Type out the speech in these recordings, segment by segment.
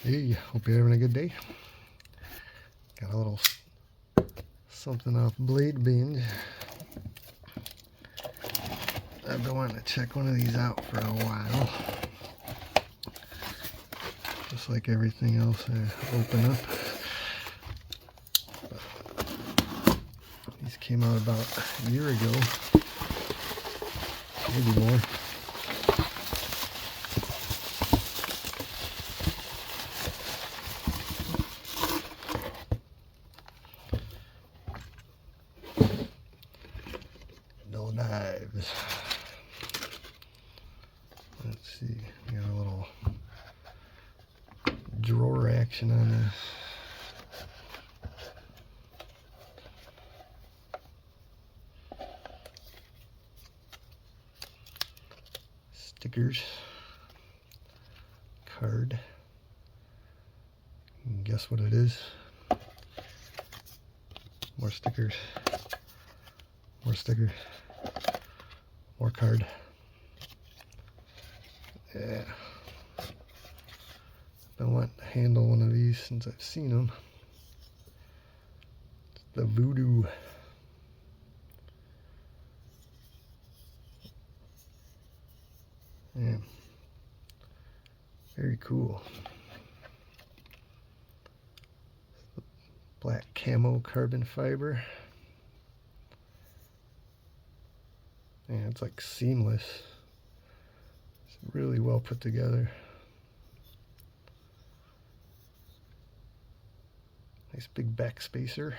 Hey, hope you're having a good day. Got a little something off BladeBinge. I've been wanting to check one of these out for a while. Just like everything else I open up. But these came out about a year ago. Maybe more. No knives. Let's see, we got a little drawer action on this. Stickers. Card. Guess what it is? More stickers. More stickers. More card. Yeah. Been wanting to handle one of these since I've seen them. It's the Voodoo. Yeah. Very cool. Black camo carbon fiber. Yeah, it's like seamless. It's really well put together. Nice big back spacer.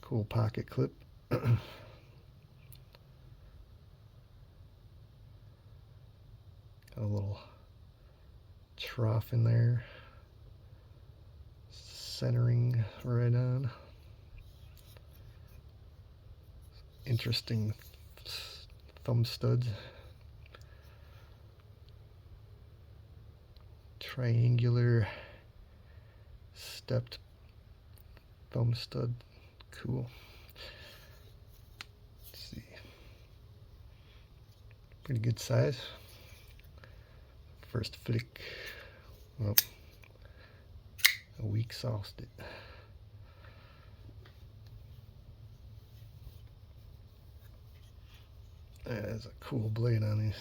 Cool pocket clip. Got a little trough in there. Centering right on. Interesting thumb studs. Triangular stepped thumb stud. Cool. Let's see. Pretty good size. First flick. Well, a weak sauced it. That's a cool blade on these.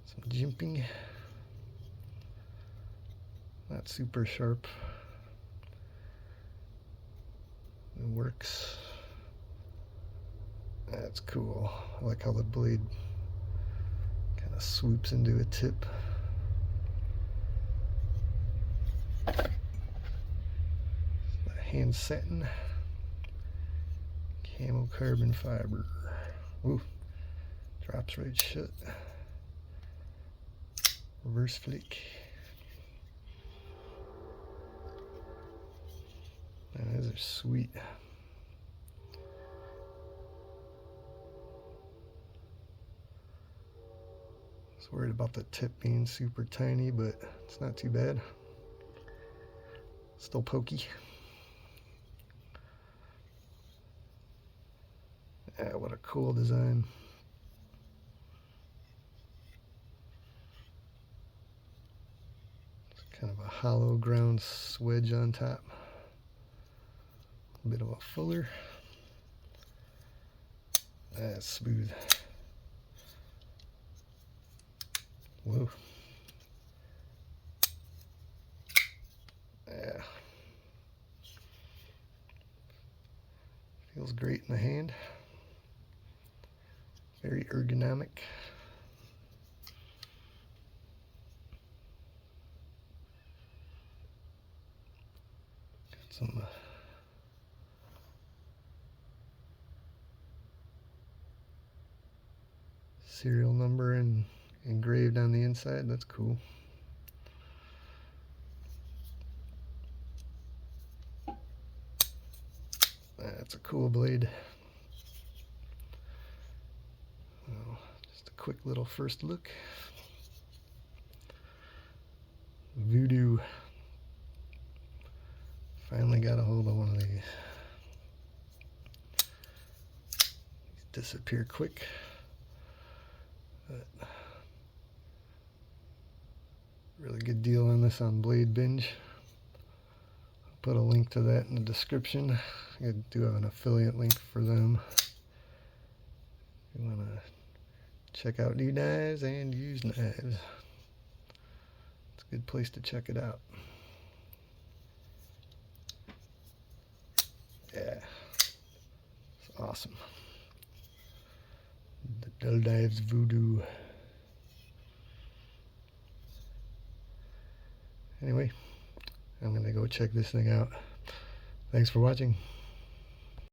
Some jimping. Not super sharp. It works. That's cool. I like how the blade kind of swoops into a tip. Hand satin. Camo carbon fiber. Ooh, drops right shut. Reverse flick. Man, those are sweet. I was worried about the tip being super tiny, but it's not too bad. Still pokey. Yeah, what a cool design. It's kind of a hollow ground swedge on top. A bit of a fuller. That's smooth. Whoa. Yeah. Feels great in the hand. Very ergonomic. Got some serial number and engraved on the inside. That's cool. That's a cool blade. Well, just a quick little first look. Voodoo. Finally got a hold of one of these. disappear quick. But really good deal on this on BladeBinge. I'll put a link to that in the description. I do have an affiliate link for them. If you want to check out new knives and used knives, it's a good place to check it out. Yeah, it's awesome. The Null Knives Voodoo. Anyway, I'm going to go check this thing out. Thanks for watching.